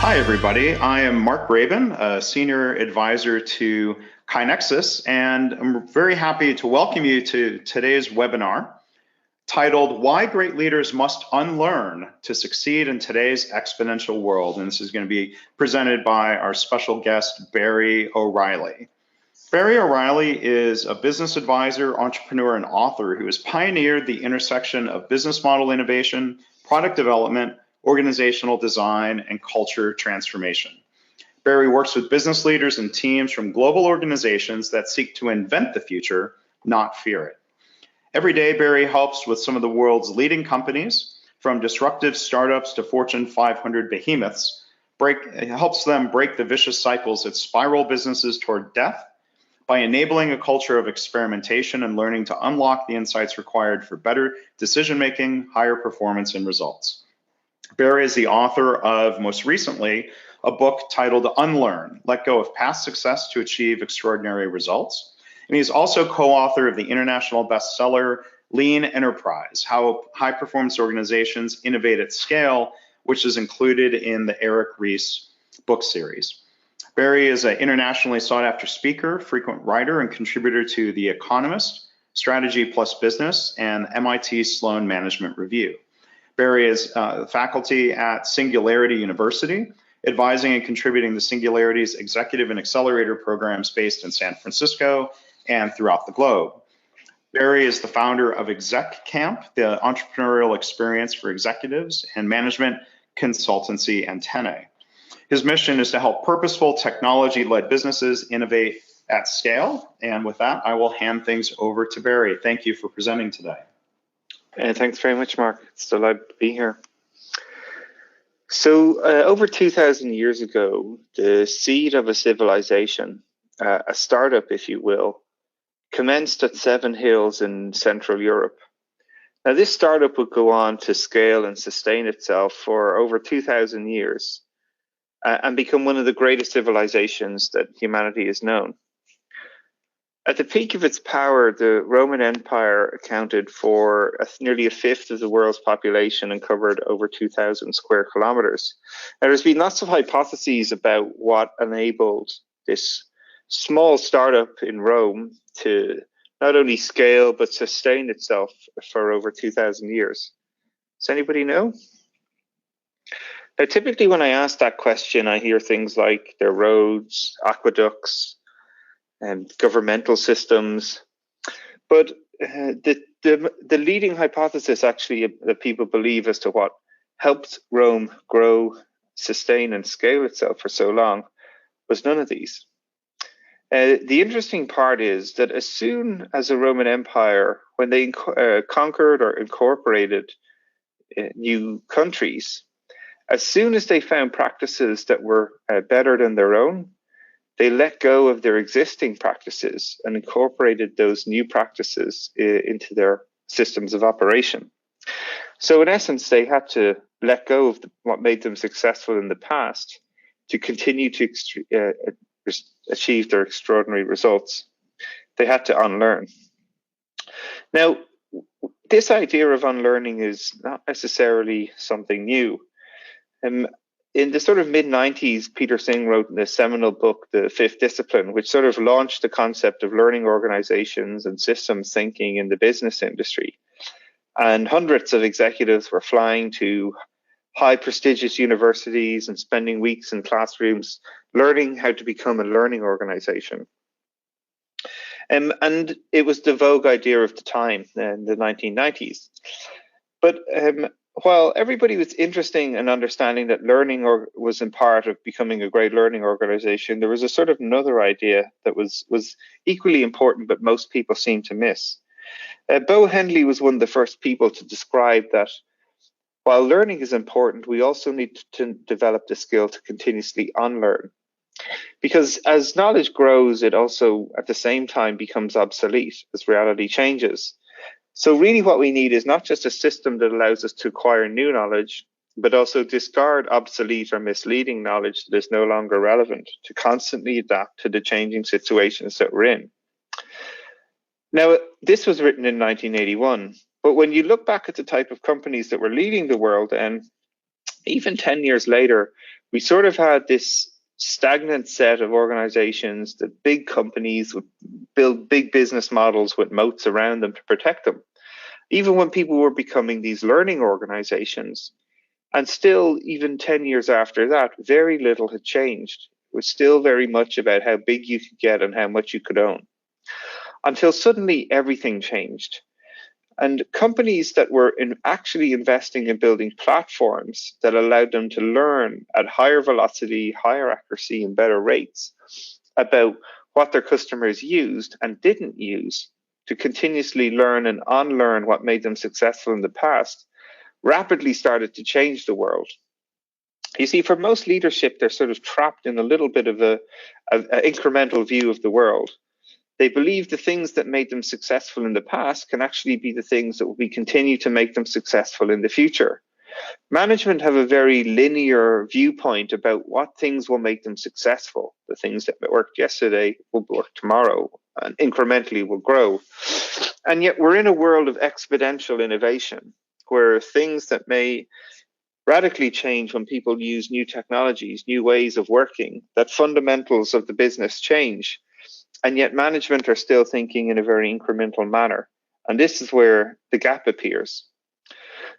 Hi, everybody. I am Mark Rabin, a senior advisor to KaiNexus, and I'm very happy to welcome you to today's webinar titled Why Great Leaders Must Unlearn to Succeed in Today's Exponential World. And this is going to be presented by our special guest, Barry O'Reilly. Barry O'Reilly is a business advisor, entrepreneur, and author who has pioneered the intersection of business model innovation, product development, organizational design, and culture transformation. Barry works with business leaders and teams from global organizations that seek to invent the future, not fear it. Every day, Barry helps with some of the world's leading companies, from disruptive startups to Fortune 500 behemoths, helps them break the vicious cycles that spiral businesses toward death by enabling a culture of experimentation and learning to unlock the insights required for better decision-making, higher performance, and results. Barry is the author of, most recently, a book titled Unlearn, Let Go of Past Success to Achieve Extraordinary Results. And he's also co-author of the international bestseller, Lean Enterprise, How High-Performance Organizations Innovate at Scale, which is included in the Eric Ries book series. Barry is an internationally sought-after speaker, frequent writer, and contributor to The Economist, Strategy Plus Business, and MIT Sloan Management Review. Barry is faculty at Singularity University, advising and contributing to Singularity's executive and accelerator programs based in San Francisco and throughout the globe. Barry is the founder of Exec Camp, the entrepreneurial experience for executives, and management consultancy Antennae. His mission is to help purposeful technology-led businesses innovate at scale. And with that, I will hand things over to Barry. Thank you for presenting today. Thanks very much, Mark. It's delighted to be here. So over 2,000 years ago, the seed of a civilization, a startup, if you will, commenced at Seven Hills in Central Europe. Now, this startup would go on to scale and sustain itself for over 2,000 years and become one of the greatest civilizations that humanity has known. At the peak of its power, the Roman Empire accounted for nearly a fifth of the world's population and covered over 2,000 square kilometers. Now, there's been lots of hypotheses about what enabled this small startup in Rome to not only scale, but sustain itself for over 2,000 years. Does anybody know? Now, typically when I ask that question, I hear things like their roads, aqueducts, and governmental systems. But the leading hypothesis actually that people believe as to what helped Rome grow, sustain, and scale itself for so long was none of these. The interesting part is that as soon as the Roman Empire, when they conquered or incorporated new countries, as soon as they found practices that were better than their own, they let go of their existing practices and incorporated those new practices into their systems of operation. So in essence, they had to let go of what made them successful in the past to continue to achieve their extraordinary results. They had to unlearn. Now, this idea of unlearning is not necessarily something new. In the sort of mid-90s, Peter Singh wrote the seminal book, The Fifth Discipline, which sort of launched the concept of learning organizations and systems thinking in the business industry. And hundreds of executives were flying to high prestigious universities and spending weeks in classrooms learning how to become a learning organization. And it was the vogue idea of the time in the 1990s. But while everybody was interested in understanding that learning was in part of becoming a great learning organization, there was a sort of another idea that was equally important, but most people seem to miss. Bo Henley was one of the first people to describe that while learning is important, we also need to develop the skill to continuously unlearn. Because as knowledge grows, it also at the same time becomes obsolete as reality changes. So really what we need is not just a system that allows us to acquire new knowledge, but also discard obsolete or misleading knowledge that is no longer relevant, to constantly adapt to the changing situations that we're in. Now, this was written in 1981, but when you look back at the type of companies that were leading the world then, Even 10 years later, we sort of had this stagnant set of organizations, the big companies would build big business models with moats around them to protect them. Even when people were becoming these learning organizations, and still, even 10 years after that, very little had changed. It was still very much about how big you could get and how much you could own. Until suddenly everything changed. And companies that were actually investing in building platforms that allowed them to learn at higher velocity, higher accuracy, and better rates about what their customers used and didn't use to continuously learn and unlearn what made them successful in the past rapidly started to change the world. You see, for most leadership, they're sort of trapped in a little bit of an incremental view of the world. They believe the things that made them successful in the past can actually be the things that will continue to make them successful in the future. Management have a very linear viewpoint about what things will make them successful. The things that worked yesterday will work tomorrow and incrementally will grow. And yet we're in a world of exponential innovation where things that may radically change when people use new technologies, new ways of working, that fundamentals of the business change. And yet management are still thinking in a very incremental manner. And this is where the gap appears.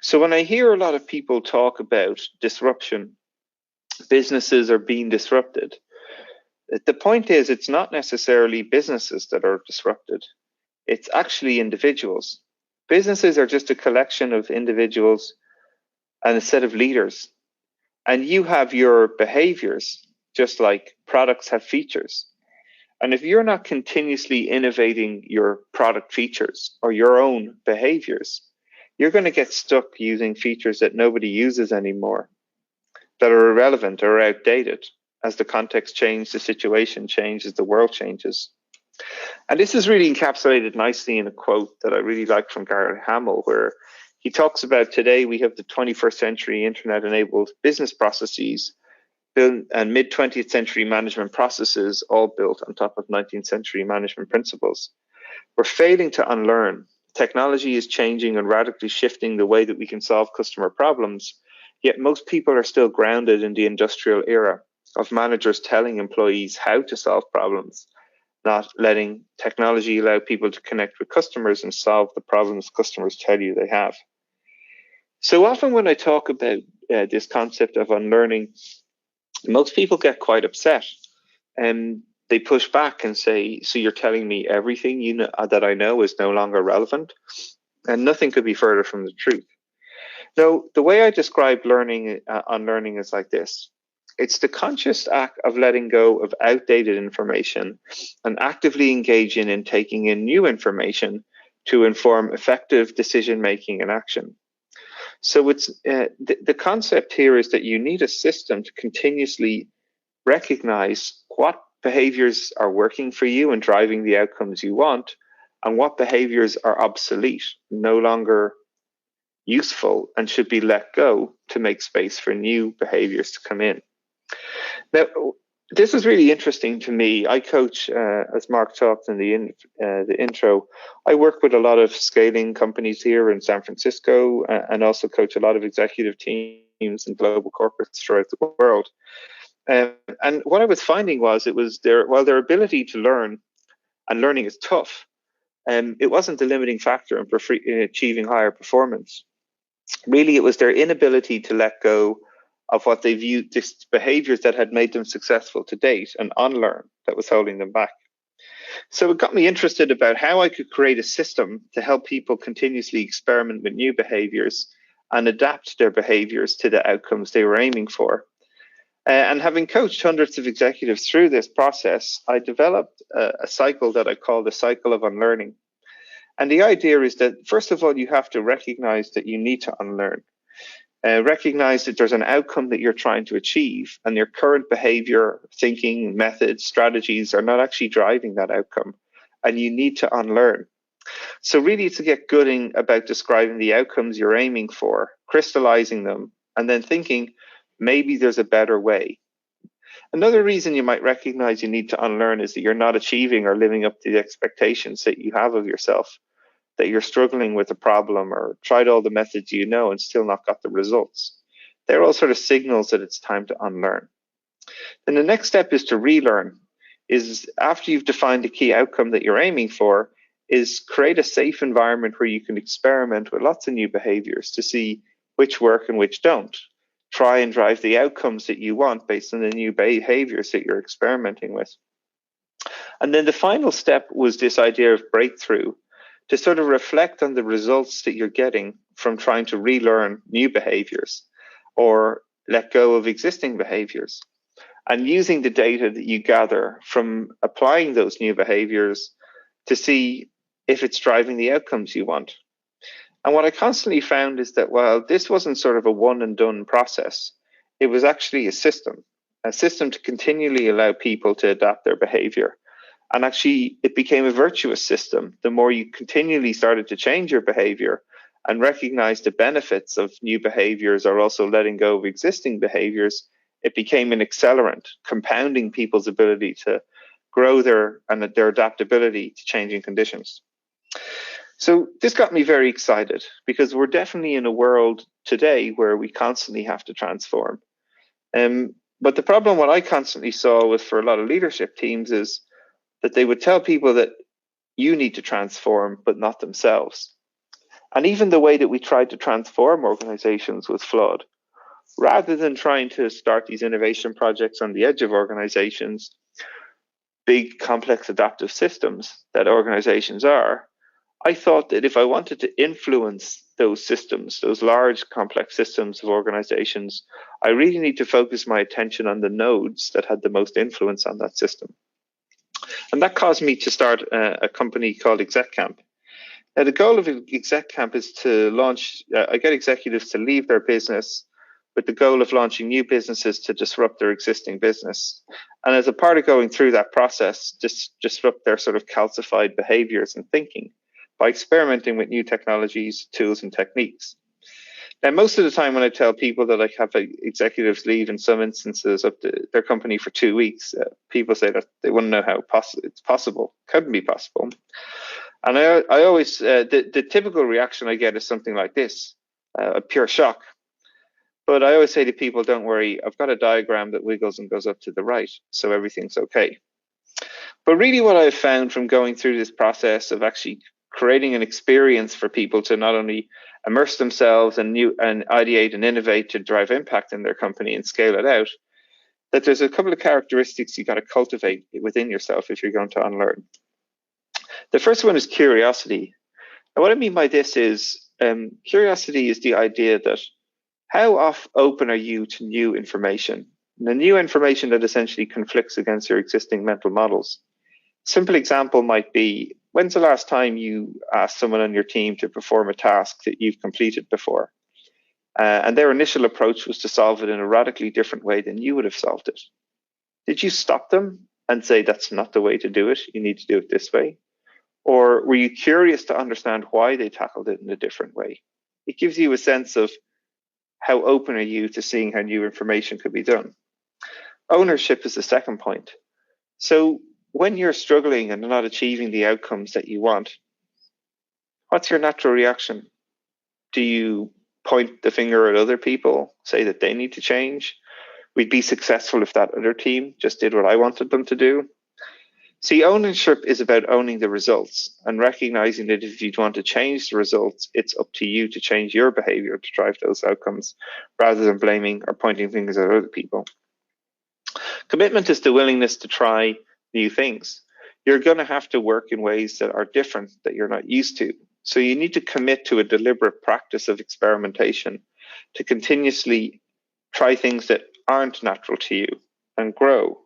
So when I hear a lot of people talk about disruption, businesses are being disrupted, the point is it's not necessarily businesses that are disrupted. It's actually individuals. Businesses are just a collection of individuals and a set of leaders. And you have your behaviors, just like products have features. And if you're not continuously innovating your product features or your own behaviors, you're going to get stuck using features that nobody uses anymore, that are irrelevant or outdated. As the context changes, the situation changes, the world changes. And this is really encapsulated nicely in a quote that I really like from Gary Hamel, where he talks about today we have the 21st century internet-enabled business processes and mid-20th century management processes all built on top of 19th century management principles. We're failing to unlearn. Technology is changing and radically shifting the way that we can solve customer problems, yet most people are still grounded in the industrial era of managers telling employees how to solve problems, not letting technology allow people to connect with customers and solve the problems customers tell you they have. So often when I talk about this concept of unlearning, most people get quite upset and they push back and say, so you're telling me everything you know that I know is no longer relevant? And nothing could be further from the truth. Now, the way I describe learning, unlearning is like this. It's the conscious act of letting go of outdated information and actively engaging in taking in new information to inform effective decision-making and action. So it's the concept here is that you need a system to continuously recognize what behaviors are working for you and driving the outcomes you want, and what behaviors are obsolete, no longer useful, and should be let go to make space for new behaviors to come in. Now, this is really interesting to me. I coach, as Mark talked in the intro, I work with a lot of scaling companies here in San Francisco and also coach a lot of executive teams and global corporates throughout the world. And what I was finding was their ability to learn, and learning is tough, it wasn't the limiting factor in achieving higher performance. Really, it was their inability to let go of what they viewed as behaviors that had made them successful to date and unlearn that was holding them back. So it got me interested about how I could create a system to help people continuously experiment with new behaviors and adapt their behaviors to the outcomes they were aiming for. And having coached hundreds of executives through this process, I developed a cycle that I call the cycle of unlearning. And the idea is that, first of all, you have to recognize that you need to unlearn. Recognize that there's an outcome that you're trying to achieve, and your current behavior, thinking, methods, strategies are not actually driving that outcome, and you need to unlearn. So really, to get good about describing the outcomes you're aiming for, crystallizing them, and then thinking, maybe there's a better way. Another reason you might recognize you need to unlearn is that you're not achieving or living up to the expectations that you have of yourself, that you're struggling with a problem or tried all the methods you know and still not got the results. They're all sort of signals that it's time to unlearn. Then the next step is to relearn, is after you've defined the key outcome that you're aiming for, is create a safe environment where you can experiment with lots of new behaviors to see which work and which don't. Try and drive the outcomes that you want based on the new behaviors that you're experimenting with. And then the final step was this idea of breakthrough, to sort of reflect on the results that you're getting from trying to relearn new behaviors or let go of existing behaviors, and using the data that you gather from applying those new behaviors to see if it's driving the outcomes you want. And what I constantly found is that while this wasn't sort of a one and done process, it was actually a system to continually allow people to adapt their behavior. And actually, it became a virtuous system. The more you continually started to change your behavior and recognize the benefits of new behaviors or also letting go of existing behaviors, it became an accelerant, compounding people's ability to grow their adaptability to changing conditions. So this got me very excited because we're definitely in a world today where we constantly have to transform. But the problem, what I constantly saw with for a lot of leadership teams, is that they would tell people that you need to transform, but not themselves. And even the way that we tried to transform organizations was flawed. Rather than trying to start these innovation projects on the edge of organizations, big, complex, adaptive systems that organizations are, I thought that if I wanted to influence those systems, those large, complex systems of organizations, I really need to focus my attention on the nodes that had the most influence on that system. And that caused me to start a company called ExecCamp. Now, the goal of ExecCamp is to launch, I get executives to leave their business with the goal of launching new businesses to disrupt their existing business. And as a part of going through that process, disrupt their sort of calcified behaviors and thinking by experimenting with new technologies, tools, and techniques. Now, most of the time when I tell people that I have executives leave, in some instances, up to their company for 2 weeks, people say that they wouldn't know how it's possible. Couldn't be possible. And I always, the typical reaction I get is something like this, a pure shock. But I always say to people, don't worry, I've got a diagram that wiggles and goes up to the right, so everything's okay. But really what I've found from going through this process of actually creating an experience for people to not only immerse themselves and ideate and innovate to drive impact in their company and scale it out, that there's a couple of characteristics you got to cultivate within yourself if you're going to unlearn. The first one is curiosity. And what I mean by this is curiosity is the idea that how open are you to new information? The new information that essentially conflicts against your existing mental models. Simple example might be, when's the last time you asked someone on your team to perform a task that you've completed before? And their initial approach was to solve it in a radically different way than you would have solved it. Did you stop them and say, that's not the way to do it, you need to do it this way? Or were you curious to understand why they tackled it in a different way? It gives you a sense of how open are you to seeing how new information could be done. Ownership is the second point. So when you're struggling and not achieving the outcomes that you want, what's your natural reaction? Do you point the finger at other people, say that they need to change? We'd be successful if that other team just did what I wanted them to do. See, ownership is about owning the results and recognizing that if you want to change the results, it's up to you to change your behavior to drive those outcomes rather than blaming or pointing fingers at other people. Commitment is the willingness to try new things. You're going to have to work in ways that are different, that you're not used to. So you need to commit to a deliberate practice of experimentation to continuously try things that aren't natural to you and grow.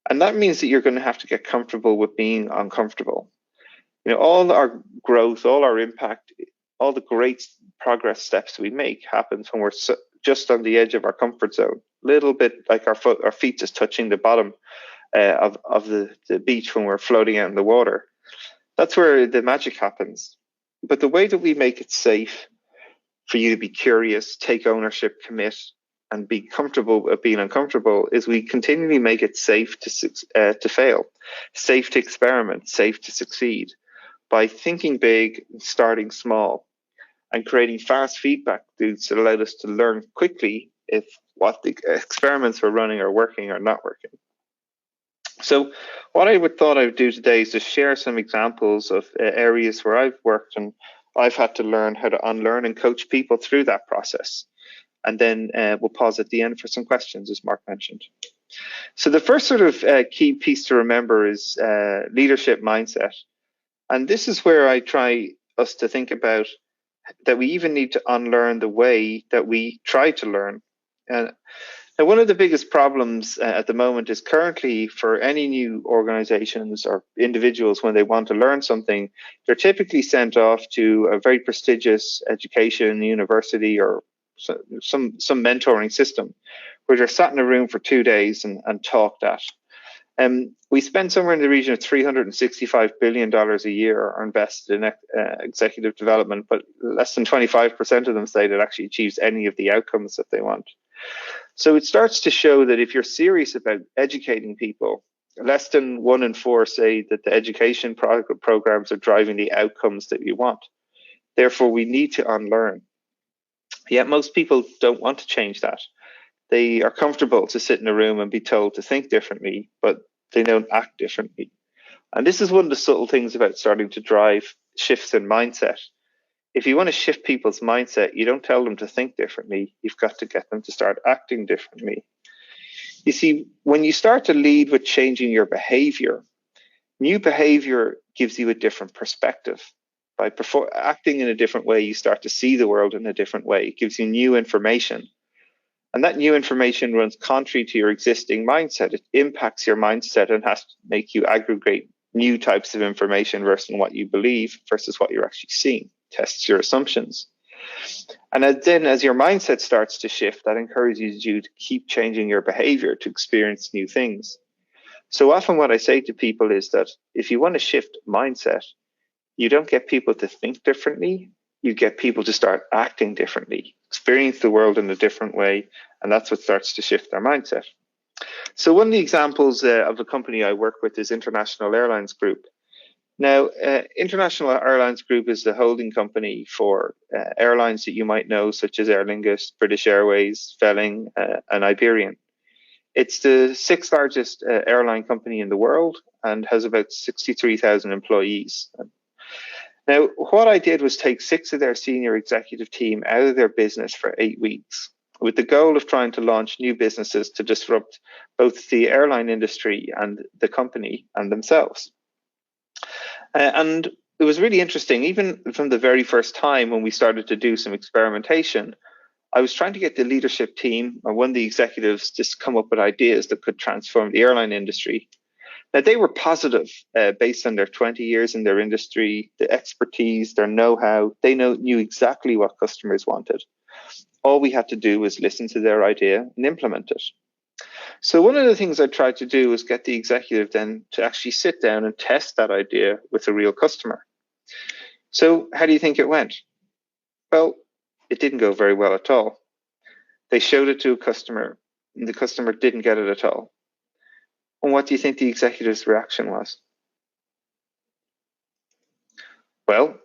And that means that you're going to have to get comfortable with being uncomfortable. You know, all our growth, all our impact, all the great progress steps we make happens when we're just on the edge of our comfort zone, a little bit like our feet just touching the bottom of the beach when we're floating out in the water. That's where the magic happens. But the way that we make it safe for you to be curious, take ownership, commit, and be comfortable with being uncomfortable is we continually make it safe to fail, safe to experiment, safe to succeed by thinking big, starting small, and creating fast feedback loops that allow us to learn quickly if what the experiments we're running are working or not working. So what I thought I would do today is to share some examples of areas where I've worked and I've had to learn how to unlearn and coach people through that process. And then we'll pause at the end for some questions, as Mark mentioned. So the first sort of key piece to remember is leadership mindset. And this is where I try us to think about that we even need to unlearn the way that we try to learn. Now, one of the biggest problems at the moment is currently for any new organizations or individuals, when they want to learn something, they're typically sent off to a very prestigious education, university, or some mentoring system where they're sat in a room for 2 days and talked at. We spend somewhere in the region of $365 billion a year are invested in executive development, but less than 25% of them say that actually achieves any of the outcomes that they want. So it starts to show that if you're serious about educating people, less than 1 in 4 say that the education programs are driving the outcomes that you want. Therefore, we need to unlearn. Yet most people don't want to change that. They are comfortable to sit in a room and be told to think differently, but they don't act differently. And this is one of the subtle things about starting to drive shifts in mindset. If you want to shift people's mindset, you don't tell them to think differently. You've got to get them to start acting differently. You see, when you start to lead with changing your behavior, new behavior gives you a different perspective. By acting in a different way, you start to see the world in a different way. It gives you new information. And that new information runs contrary to your existing mindset. It impacts your mindset and has to make you aggregate new types of information versus what you believe versus what you're actually seeing. Tests your assumptions. And then as your mindset starts to shift, that encourages you to keep changing your behavior to experience new things. So often what I say to people is that if you want to shift mindset, you don't get people to think differently. You get people to start acting differently, experience the world in a different way, and that's what starts to shift their mindset. So one of the examples of a company I work with is International Airlines Group. Now, International Airlines Group is the holding company for airlines that you might know, such as Aer Lingus, British Airways, Vueling, and Iberian. It's the 6th largest airline company in the world and has about 63,000 employees. Now, what I did was take 6 of their senior executive team out of their business for 8 weeks with the goal of trying to launch new businesses to disrupt both the airline industry and the company and themselves. And it was really interesting, even from the very first time when we started to do some experimentation, I was trying to get the leadership team or one of the executives just come up with ideas that could transform the airline industry. Now, they were positive based on their 20 years in their industry, the expertise, their know-how. They knew exactly what customers wanted. All we had to do was listen to their idea and implement it. So one of the things I tried to do was get the executive then to actually sit down and test that idea with a real customer. So how do you think it went? Well, it didn't go very well at all. They showed it to a customer, and the customer didn't get it at all. And what do you think the executive's reaction was? Well,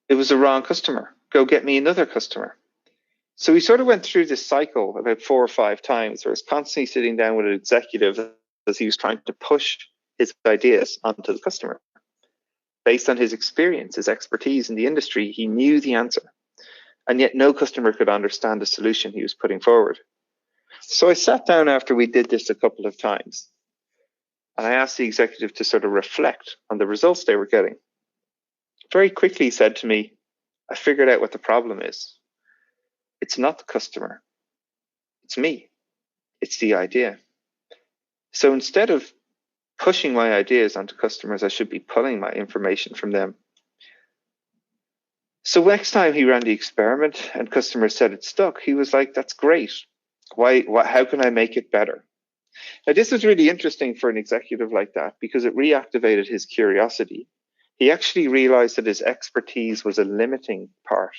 it was the wrong customer. Go get me another customer. So we sort of went through this cycle about 4 or 5 times where I was constantly sitting down with an executive as he was trying to push his ideas onto the customer. Based on his experience, his expertise in the industry, he knew the answer. And yet no customer could understand the solution he was putting forward. So I sat down after we did this a couple of times. And I asked the executive to sort of reflect on the results they were getting. Very quickly he said to me, I figured out what the problem is. It's not the customer. It's me. It's the idea. So instead of pushing my ideas onto customers, I should be pulling my information from them. So next time he ran the experiment and customers said it stuck, he was like, that's great. How can I make it better? Now, this was really interesting for an executive like that because it reactivated his curiosity. He actually realized that his expertise was a limiting part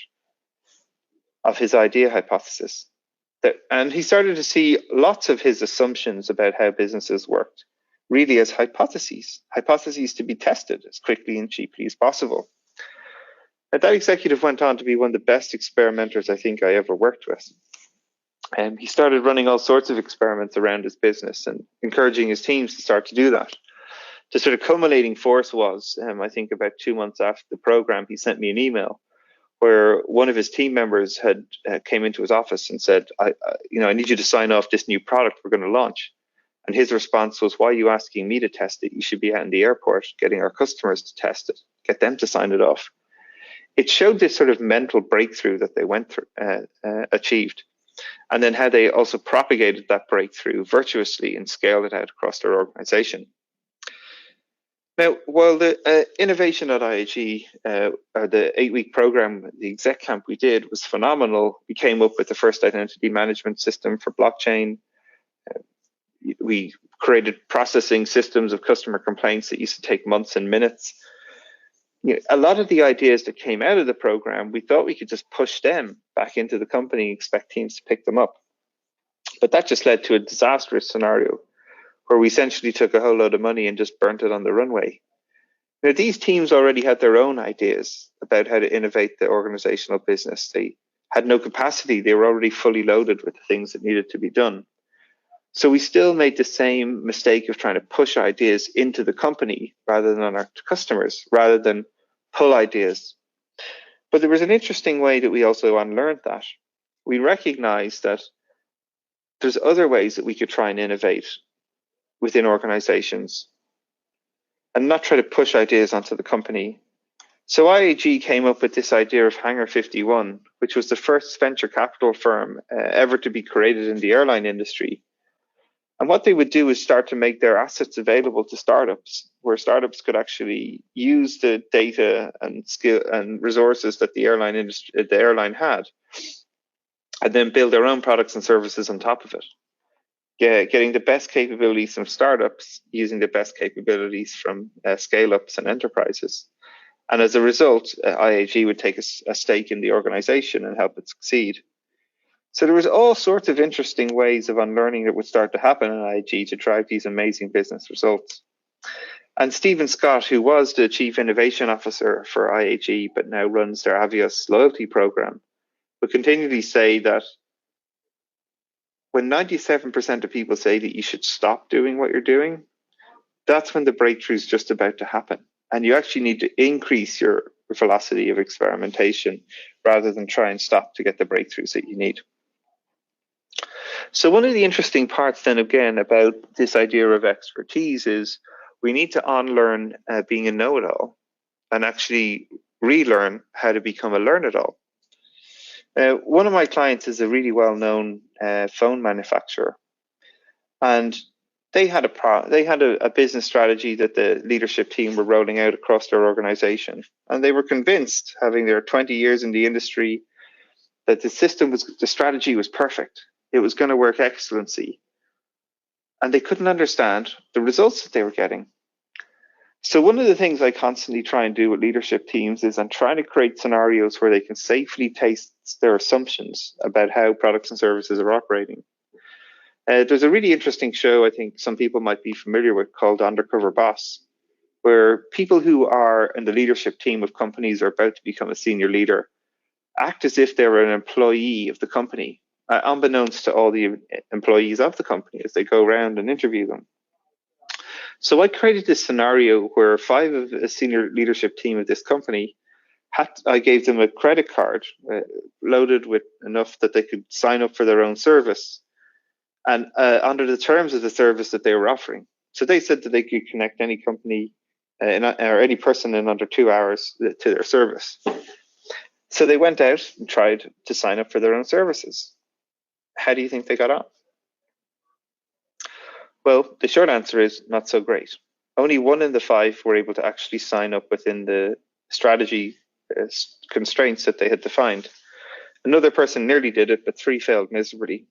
of his idea hypothesis. And he started to see lots of his assumptions about how businesses worked really as hypotheses to be tested as quickly and cheaply as possible. And that executive went on to be one of the best experimenters I think I ever worked with. He started running all sorts of experiments around his business and encouraging his teams to start to do that. The sort of culminating force was, I think about 2 months after the program, he sent me an email where one of his team members had came into his office and said, I need you to sign off this new product we're going to launch. And his response was, why are you asking me to test it? You should be out in the airport getting our customers to test it, get them to sign it off. It showed this sort of mental breakthrough that they went through, achieved, and then how they also propagated that breakthrough virtuously and scaled it out across their organization. Now, while the innovation at IAG, or the 8-week program, the exec camp we did was phenomenal. We came up with the first identity management system for blockchain. We created processing systems of customer complaints that used to take months and minutes. A lot of the ideas that came out of the program, we thought we could just push them back into the company and expect teams to pick them up. But that just led to a disastrous scenario where we essentially took a whole load of money and just burnt it on the runway. Now, these teams already had their own ideas about how to innovate the organizational business. They had no capacity. They were already fully loaded with the things that needed to be done. So we still made the same mistake of trying to push ideas into the company rather than on our customers, rather than pull ideas. But there was an interesting way that we also unlearned that. We recognized that there's other ways that we could try and innovate within organizations and not try to push ideas onto the company. So IAG came up with this idea of Hangar 51, which was the first venture capital firm ever to be created in the airline industry. And what they would do is start to make their assets available to startups, where startups could actually use the data and skill and resources that the airline had, and then build their own products and services on top of it. Getting the best capabilities from startups, using the best capabilities from scale-ups and enterprises. And as a result, IAG would take a stake in the organization and help it succeed. So there was all sorts of interesting ways of unlearning that would start to happen in IAG to drive these amazing business results. And Stephen Scott, who was the Chief Innovation Officer for IAG, but now runs their Avios loyalty program, would continually say that when 97% of people say that you should stop doing what you're doing, that's when the breakthrough is just about to happen. And you actually need to increase your velocity of experimentation rather than try and stop to get the breakthroughs that you need. So one of the interesting parts then again about this idea of expertise is we need to unlearn being a know-it-all and actually relearn how to become a learn-it-all. One of my clients is a really well-known phone manufacturer, and they had a business strategy that the leadership team were rolling out across their organization, and they were convinced, having their 20 years in the industry, that the strategy was perfect. It was going to work excellency, and they couldn't understand the results that they were getting. So one of the things I constantly try and do with leadership teams is I'm trying to create scenarios where they can safely test their assumptions about how products and services are operating. There's a really interesting show I think some people might be familiar with called Undercover Boss, where people who are in the leadership team of companies are about to become a senior leader act as if they're an employee of the company, unbeknownst to all the employees of the company as they go around and interview them. So I created this scenario where 5 of a senior leadership team of this company, I gave them a credit card loaded with enough that they could sign up for their own service and under the terms of the service that they were offering. So they said that they could connect any company or any person in under 2 hours to their service. So they went out and tried to sign up for their own services. How do you think they got on? Well, the short answer is not so great. Only 1 in the 5 were able to actually sign up within the strategy constraints that they had defined. Another person nearly did it, but 3 failed miserably.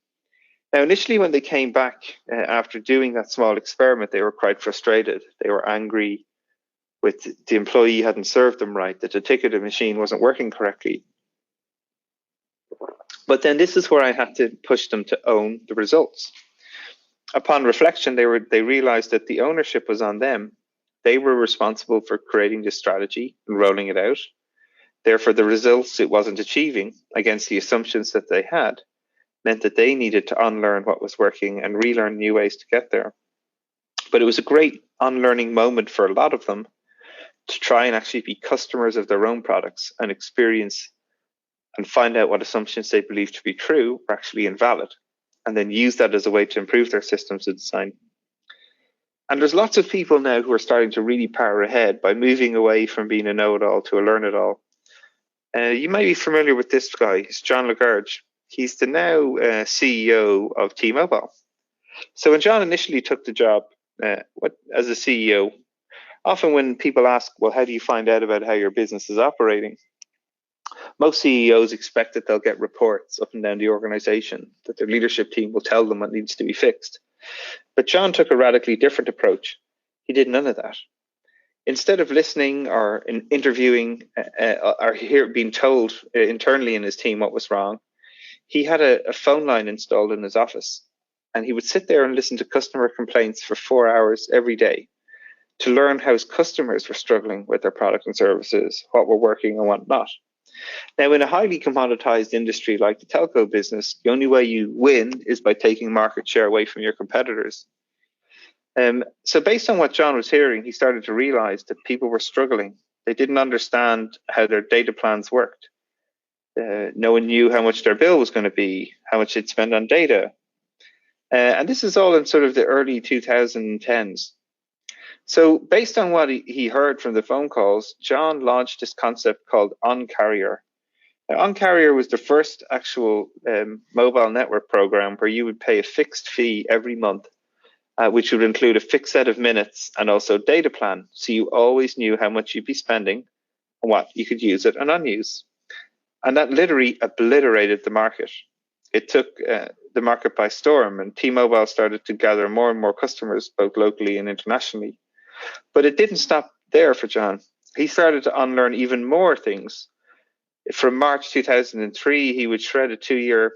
Now, initially, when they came back after doing that small experiment, they were quite frustrated. They were angry with the employee hadn't served them right, that the ticketing machine wasn't working correctly. But then this is where I had to push them to own the results. Upon reflection, they realized that the ownership was on them. They were responsible for creating this strategy and rolling it out. Therefore, the results it wasn't achieving against the assumptions that they had. meant that they needed to unlearn what was working and relearn new ways to get there. But it was a great unlearning moment for a lot of them to try and actually be customers of their own products and experience and find out what assumptions they believed to be true were actually invalid, and then use that as a way to improve their systems of design. And there's lots of people now who are starting to really power ahead by moving away from being a know-it-all to a learn-it-all. You might be familiar with this guy. It's John Lagarde. He's the now CEO of T-Mobile. So when John initially took the job as a CEO, often when people ask, well, how do you find out about how your business is operating? Most CEOs expect that they'll get reports up and down the organization, that their leadership team will tell them what needs to be fixed. But John took a radically different approach. He did none of that. Instead of listening or interviewing or being told internally in his team what was wrong, he had a phone line installed in his office. And he would sit there and listen to customer complaints for 4 hours every day to learn how his customers were struggling with their products and services, what were working and what not. Now, in a highly commoditized industry like the telco business, the only way you win is by taking market share away from your competitors. So based on what John was hearing, he started to realize that people were struggling. They didn't understand how their data plans worked. No one knew how much their bill was going to be, how much they'd spend on data. And this is all in sort of the early 2010s. So based on what he heard from the phone calls, John launched this concept called On-Carrier. Now, On-Carrier was the first actual mobile network program where you would pay a fixed fee every month, which would include a fixed set of minutes and also data plan. So you always knew how much you'd be spending and what you could use it and unuse. And that literally obliterated the market. It took the market by storm, and T-Mobile started to gather more and more customers, both locally and internationally. But it didn't stop there for John. He started to unlearn even more things. From March 2003, he would shred a 2-year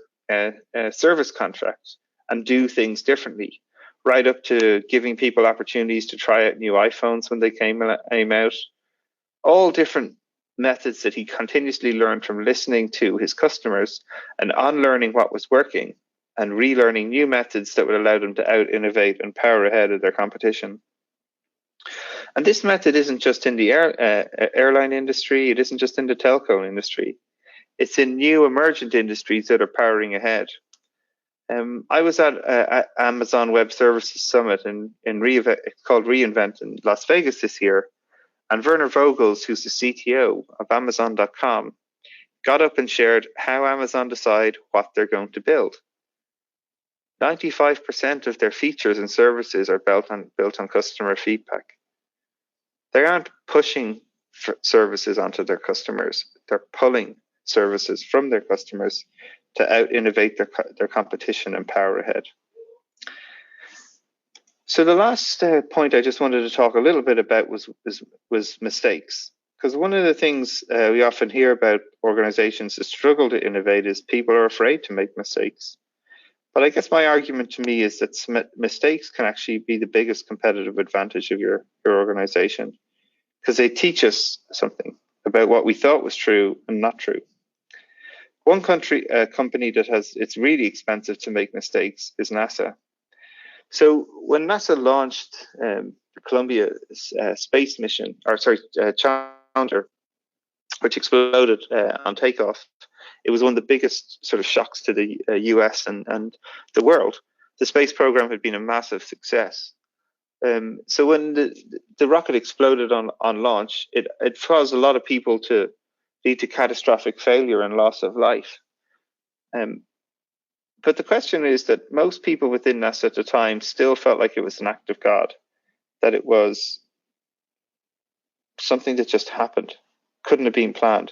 service contract and do things differently, right up to giving people opportunities to try out new iPhones when they came out. All different methods that he continuously learned from listening to his customers and unlearning what was working and relearning new methods that would allow them to out-innovate and power ahead of their competition. And this method isn't just in the airline industry, it isn't just in the telco industry. It's in new emergent industries that are powering ahead. I was at Amazon Web Services Summit it's called reInvent in Las Vegas this year. And Werner Vogels, who's the CTO of Amazon.com, got up and shared how Amazon decide what they're going to build. 95% of their features and services are built on customer feedback. They aren't pushing services onto their customers. They're pulling services from their customers to out-innovate their competition and power ahead. So the last point I just wanted to talk a little bit about was mistakes. Because one of the things we often hear about organizations that struggle to innovate is people are afraid to make mistakes. But I guess my argument to me is that mistakes can actually be the biggest competitive advantage of your organization, because they teach us something about what we thought was true and not true. One company that it's really expensive to make mistakes is NASA. So when NASA launched the Columbia space mission, Challenger, which exploded on takeoff, it was one of the biggest sort of shocks to the US and the world. The space program had been a massive success. So when the rocket exploded on launch, it caused a lot of people to lead to catastrophic failure and loss of life. But the question is that most people within NASA at the time still felt like it was an act of God, that it was something that just happened, couldn't have been planned.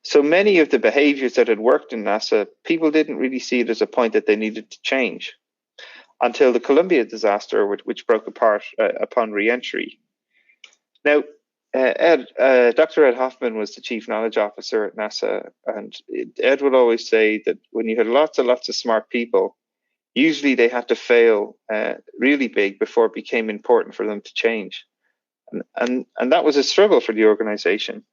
So many of the behaviors that had worked in NASA, people didn't really see it as a point that they needed to change until the Columbia disaster, which broke apart upon re-entry. Now, Dr. Ed Hoffman was the chief knowledge officer at NASA, and Ed would always say that when you had lots and lots of smart people, usually they had to fail really big before it became important for them to change. And that was a struggle for the organization.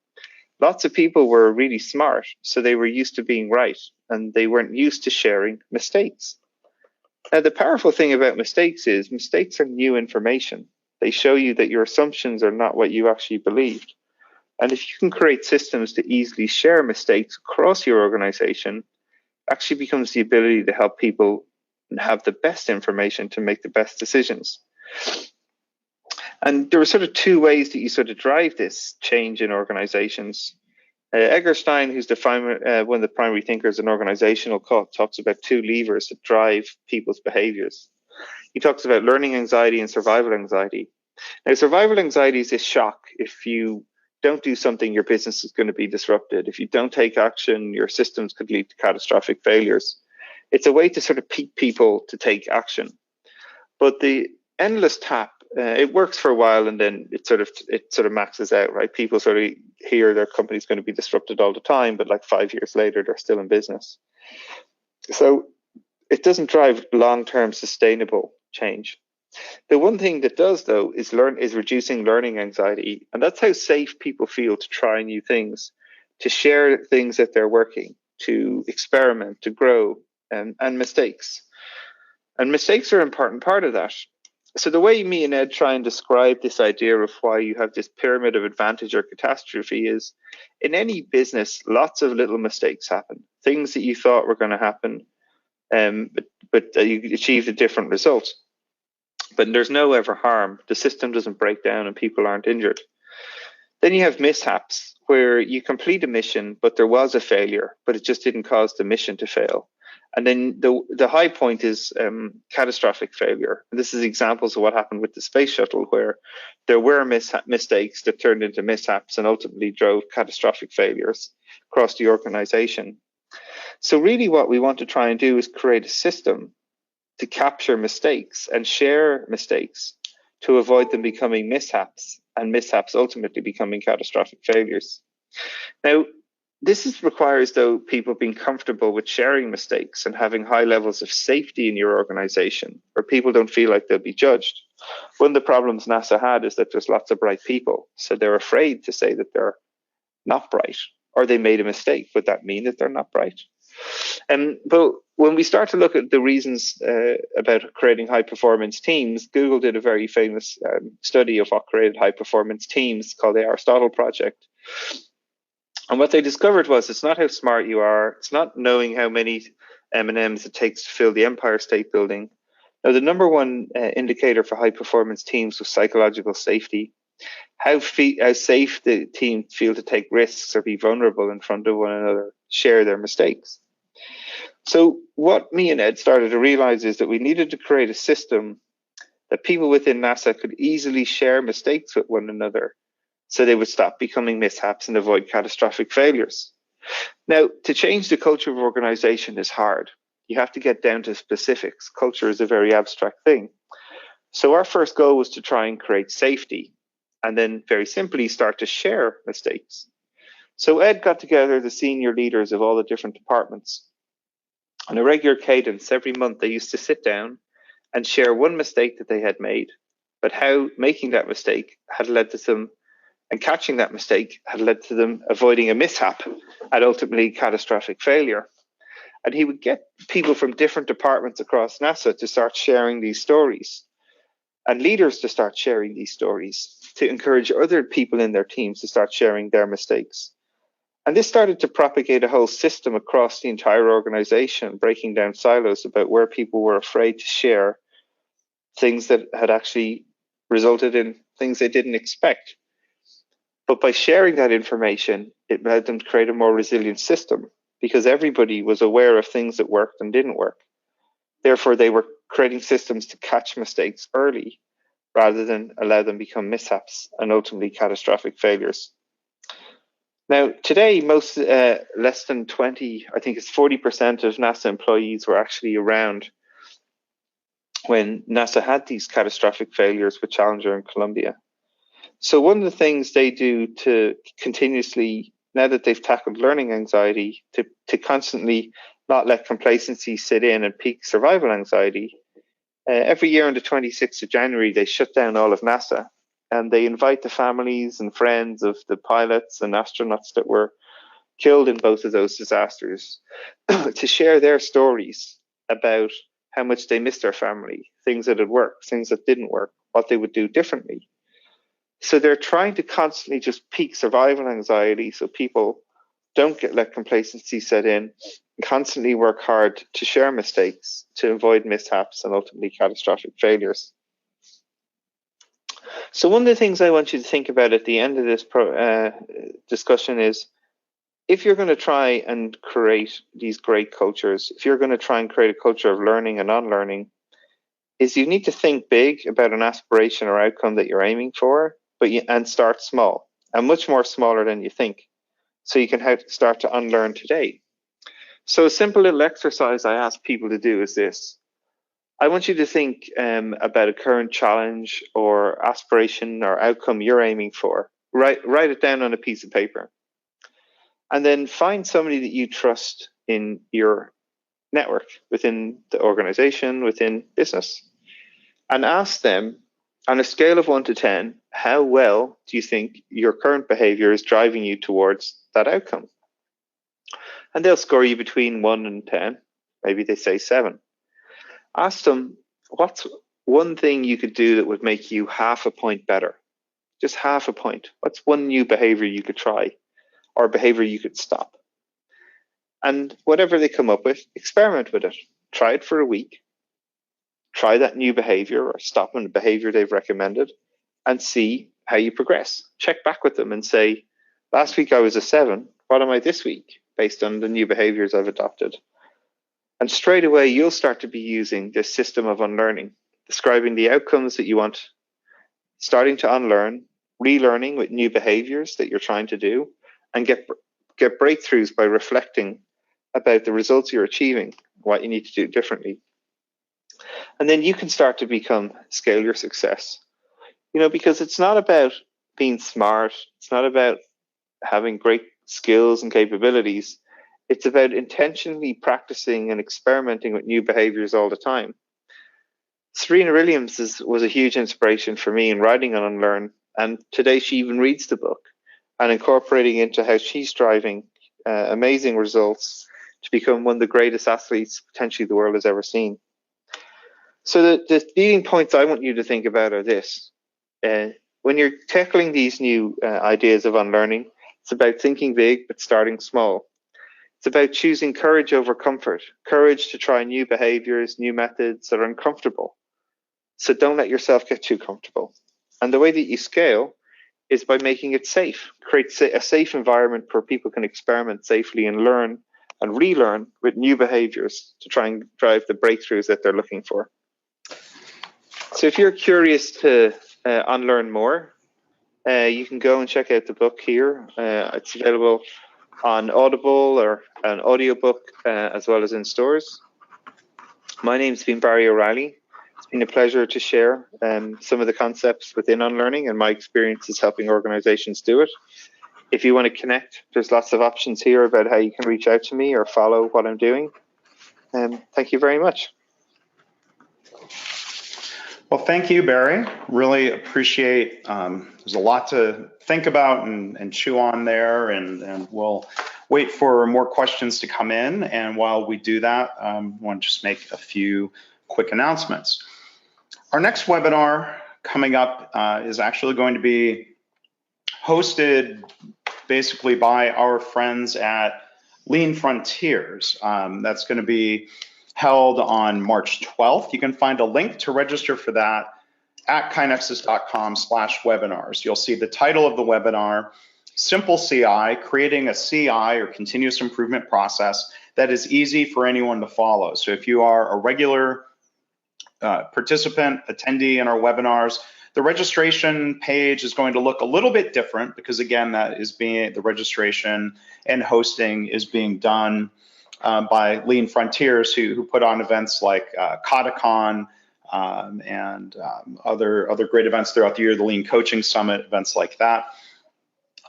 lots of people were really smart, so they were used to being right, and they weren't used to sharing mistakes. Now, the powerful thing about mistakes is mistakes are new information. They show you that your assumptions are not what you actually believed. And if you can create systems to easily share mistakes across your organization, actually becomes the ability to help people have the best information to make the best decisions. And there are sort of two ways that you sort of drive this change in organizations. Edgar Stein, who's one of the primary thinkers in organizational thought, talks about two levers that drive people's behaviors. He talks about learning anxiety and survival anxiety. Now, survival anxiety is this shock. If you don't do something, your business is going to be disrupted. If you don't take action, your systems could lead to catastrophic failures. It's a way to sort of pique people to take action. But the endless tap, it works for a while, and then it sort of maxes out, right? People sort of hear their company's going to be disrupted all the time, but like 5 years later, they're still in business. So it doesn't drive long-term sustainable change. The one thing that does, though, is reducing learning anxiety, and that's how safe people feel to try new things, to share things that they're working, to experiment, to grow, and mistakes. And mistakes are an important part of that. So the way me and Ed try and describe this idea of why you have this pyramid of advantage or catastrophe is, in any business, lots of little mistakes happen, things that you thought were going to happen, but you achieved a different result. But there's no ever harm. The system doesn't break down and people aren't injured. Then you have mishaps, where you complete a mission, but there was a failure, but it just didn't cause the mission to fail. And then the high point is catastrophic failure. And this is examples of what happened with the space shuttle, where there were mistakes that turned into mishaps and ultimately drove catastrophic failures across the organization. So really what we want to try and do is create a system to capture mistakes and share mistakes to avoid them becoming mishaps, and mishaps ultimately becoming catastrophic failures. Now, this requires, though, people being comfortable with sharing mistakes and having high levels of safety in your organization, where people don't feel like they'll be judged. One of the problems NASA had is that there's lots of bright people, so they're afraid to say that they're not bright, or they made a mistake. Would that mean that they're not bright? But when we start to look at the reasons about creating high-performance teams, Google did a very famous study of what created high-performance teams called the Aristotle Project. And what they discovered was it's not how smart you are, it's not knowing how many M&Ms it takes to fill the Empire State Building. Now, the number one indicator for high-performance teams was psychological safety. How safe the team feel to take risks or be vulnerable in front of one another, share their mistakes. So what me and Ed started to realize is that we needed to create a system that people within NASA could easily share mistakes with one another, so they would stop becoming mishaps and avoid catastrophic failures. Now, to change the culture of organization is hard. You have to get down to specifics. Culture is a very abstract thing. So our first goal was to try and create safety, and then very simply start to share mistakes. So Ed got together the senior leaders of all the different departments. On a regular cadence, every month they used to sit down and share one mistake that they had made, but how making that mistake had led to them, and catching that mistake had led to them avoiding a mishap and ultimately catastrophic failure. And he would get people from different departments across NASA to start sharing these stories, and leaders to start sharing these stories, to encourage other people in their teams to start sharing their mistakes. And this started to propagate a whole system across the entire organization, breaking down silos about where people were afraid to share things that had actually resulted in things they didn't expect. But by sharing that information, it led them to create a more resilient system, because everybody was aware of things that worked and didn't work. Therefore, they were creating systems to catch mistakes early, rather than allow them become mishaps and ultimately catastrophic failures. Now, today, most less than 20, I think it's 40% of NASA employees were actually around when NASA had these catastrophic failures with Challenger and Columbia. So one of the things they do to continuously, now that they've tackled learning anxiety, to constantly not let complacency sit in and peak survival anxiety, every year on the 26th of January, they shut down all of NASA and they invite the families and friends of the pilots and astronauts that were killed in both of those disasters to share their stories about how much they missed their family, things that had worked, things that didn't work, what they would do differently. So they're trying to constantly just peak survival anxiety so people don't let complacency set in, and constantly work hard to share mistakes, to avoid mishaps and ultimately catastrophic failures. So one of the things I want you to think about at the end of this discussion is, if you're going to try and create these great cultures, if you're going to try and create a culture of learning and unlearning, is you need to think big about an aspiration or outcome that you're aiming for, and start small, and much more smaller than you think, so you can start to unlearn today. So a simple little exercise I ask people to do is this. I want you to think about a current challenge or aspiration or outcome you're aiming for. Write it down on a piece of paper. And then find somebody that you trust in your network, within the organization, within business, and ask them, on a scale of 1 to 10, how well do you think your current behavior is driving you towards that outcome? And they'll score you between 1 and 10. Maybe they say 7. Ask them, what's one thing you could do that would make you half a point better? Just half a point. What's one new behavior you could try, or behavior you could stop? And whatever they come up with, experiment with it. Try it for a week. Try that new behavior or stop on the behavior they've recommended, and see how you progress. Check back with them and say, last week I was a 7. What am I this week based on the new behaviors I've adopted? And straight away, you'll start to be using this system of unlearning, describing the outcomes that you want, starting to unlearn, relearning with new behaviors that you're trying to do, and get breakthroughs by reflecting about the results you're achieving, what you need to do differently. And then you can start to scale your success. Because it's not about being smart. It's not about having great skills and capabilities. It's about intentionally practicing and experimenting with new behaviors all the time. Serena Williams was a huge inspiration for me in writing on Unlearn. And today she even reads the book and incorporating into how she's driving amazing results to become one of the greatest athletes potentially the world has ever seen. So the leading points I want you to think about are this. When you're tackling these new ideas of unlearning, it's about thinking big but starting small. It's about choosing courage over comfort, courage to try new behaviors, new methods that are uncomfortable. So don't let yourself get too comfortable. And the way that you scale is by making it safe. Create a safe environment where people can experiment safely and learn and relearn with new behaviors to try and drive the breakthroughs that they're looking for. So if you're curious to unlearn more, you can go and check out the book here. It's available on Audible or an audiobook, as well as in stores. My name's been Barry O'Reilly. It's been a pleasure to share some of the concepts within Unlearning and my experiences helping organizations do it. If you want to connect, there's lots of options here about how you can reach out to me or follow what I'm doing. Thank you very much. Well, thank you, Barry. Really appreciate, there's a lot to think about and chew on there, and we'll wait for more questions to come in. And while we do that, I want to just make a few quick announcements. Our next webinar coming up is actually going to be hosted basically by our friends at Lean Frontiers. That's going to be held on March 12th. You can find a link to register for that at kinexus.com/webinars. You'll see the title of the webinar, Simple CI, creating a CI or continuous improvement process that is easy for anyone to follow. So if you are a regular participant, attendee in our webinars, the registration page is going to look a little bit different because, again, the registration and hosting is being done by Lean Frontiers, who put on events like KataCon and other great events throughout the year, the Lean Coaching Summit, events like that.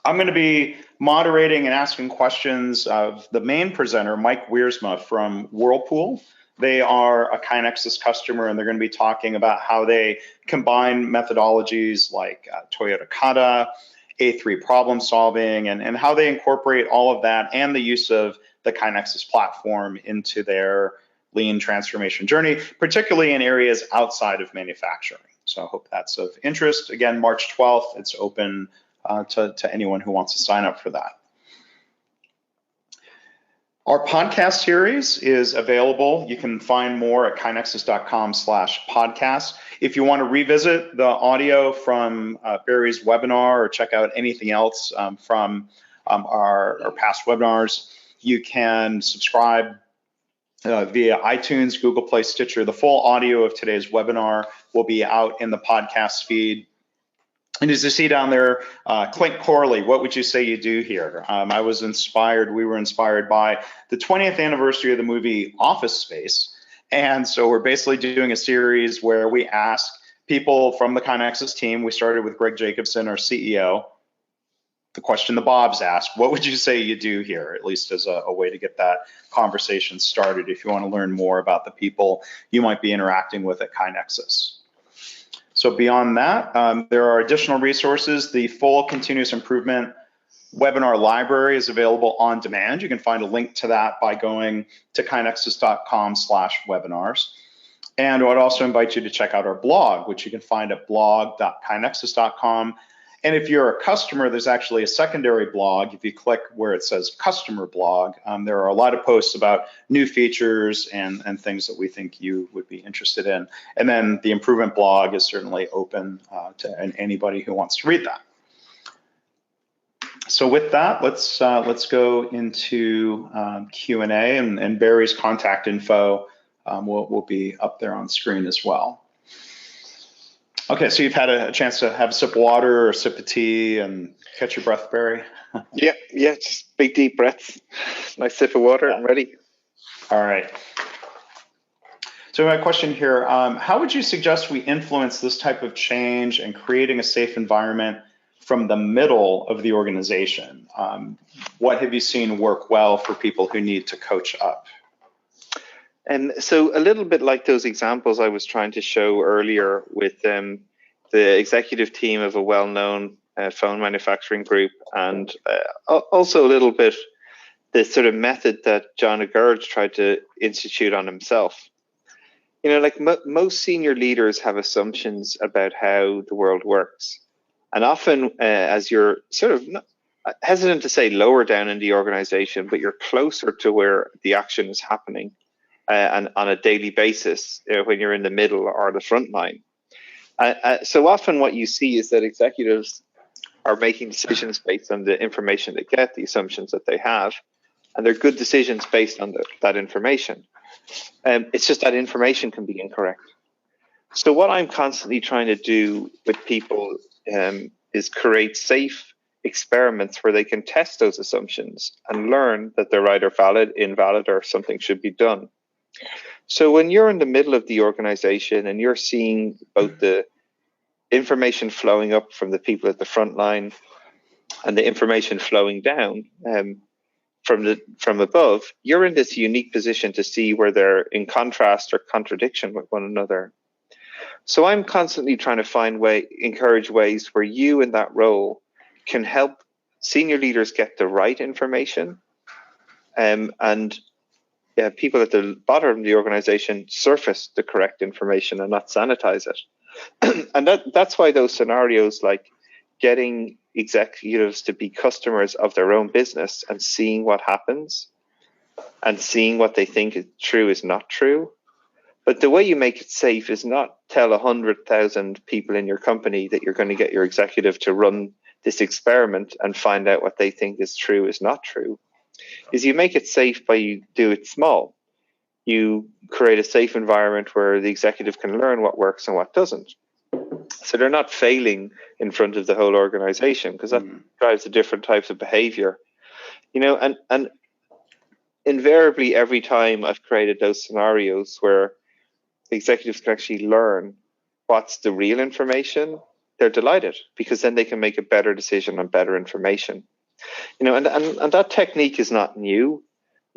I'm going to be moderating and asking questions of the main presenter, Mike Wiersma from Whirlpool. They are a KaiNexus customer, and they're going to be talking about how they combine methodologies like Toyota Kata, A3 problem solving, and how they incorporate all of that and the use of the KaiNexus platform into their lean transformation journey, particularly in areas outside of manufacturing. So I hope that's of interest. Again, March 12th, it's open to anyone who wants to sign up for that. Our podcast series is available. You can find more at kainexus.com/podcast. If you want to revisit the audio from Barry's webinar or check out anything else from our past webinars, you can subscribe via iTunes, Google Play, Stitcher. The full audio of today's webinar will be out in the podcast feed. And as you see down there, Clint Corley, what would you say you do here? We were inspired by the 20th anniversary of the movie Office Space. And so we're basically doing a series where we ask people from the KaiNexus team. We started with Greg Jacobson, our CEO. The question the Bob's asked, what would you say you do here, at least as a way to get that conversation started if you want to learn more about the people you might be interacting with at KaiNexus. So beyond that, there are additional resources. The full continuous improvement webinar library is available on demand. You can find a link to that by going to kainexus.com/webinars. And I would also invite you to check out our blog, which you can find at blog.kainexus.com. And if you're a customer, there's actually a secondary blog. If you click where it says customer blog, there are a lot of posts about new features and things that we think you would be interested in. And then the improvement blog is certainly open to anybody who wants to read that. So with that, let's go into Q&A, and Barry's contact info will be up there on screen as well. Okay, so you've had a chance to have a sip of water or a sip of tea and catch your breath, Barry? Yeah, just big deep breaths. Nice sip of water, I'm ready. All right. So my question here, how would you suggest we influence this type of change and creating a safe environment from the middle of the organization? What have you seen work well for people who need to coach up? And so a little bit like those examples I was trying to show earlier with the executive team of a well-known phone manufacturing group, and also a little bit the sort of method that John Agurge tried to institute on himself. You know, like most senior leaders have assumptions about how the world works. And often as you're sort of hesitant to say lower down in the organization, but you're closer to where the action is happening, and on a daily basis when you're in the middle or the front line. So often what you see is that executives are making decisions based on the information they get, the assumptions that they have, and they're good decisions based on that information. It's just that information can be incorrect. So what I'm constantly trying to do with people is create safe experiments where they can test those assumptions and learn that they're either valid, invalid, or something should be done. So when you're in the middle of the organization and you're seeing both the information flowing up from the people at the front line and the information flowing down from above, you're in this unique position to see where they're in contrast or contradiction with one another. So I'm constantly trying to encourage ways where you in that role can help senior leaders get the right information, and people at the bottom of the organization surface the correct information and not sanitize it. And that's why those scenarios like getting executives to be customers of their own business and seeing what happens and seeing what they think is true is not true. But the way you make it safe is not tell 100,000 people in your company that you're going to get your executive to run this experiment and find out what they think is true is not true. Is you make it safe by you do it small. You create a safe environment where the executive can learn what works and what doesn't. So they're not failing in front of the whole organization, because that drives the different types of behavior. You know, and invariably every time I've created those scenarios where executives can actually learn what's the real information, they're delighted, because then they can make a better decision on better information. You know, and that technique is not new.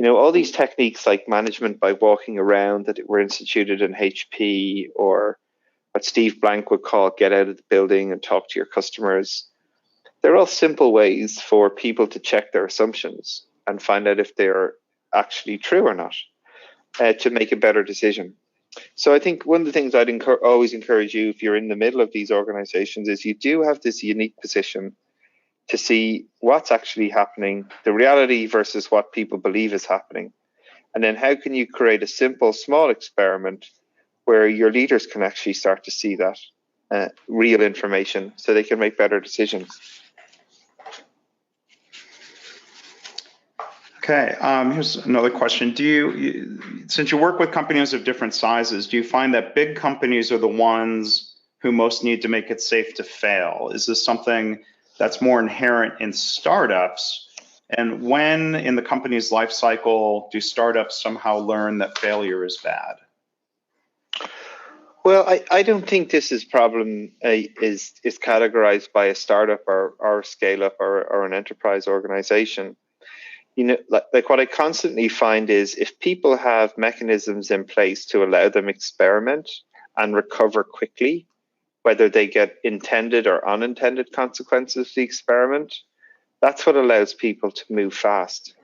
All these techniques like management by walking around that were instituted in HP, or what Steve Blank would call get out of the building and talk to your customers. They're all simple ways for people to check their assumptions and find out if they're actually true or not, to make a better decision. So I think one of the things I'd always encourage you, if you're in the middle of these organizations, is you do have this unique position to see what's actually happening, the reality versus what people believe is happening. And then how can you create a simple, small experiment where your leaders can actually start to see that real information so they can make better decisions. Okay, here's another question. Since you work with companies of different sizes, do you find that big companies are the ones who most need to make it safe to fail? Is this something that's more inherent in startups? And when in the company's life cycle do startups somehow learn that failure is bad? Well, I don't think this problem is categorized by a startup or scale up or an enterprise organization. Like what I constantly find is if people have mechanisms in place to allow them experiment and recover quickly, whether they get intended or unintended consequences of the experiment, that's what allows people to move fast.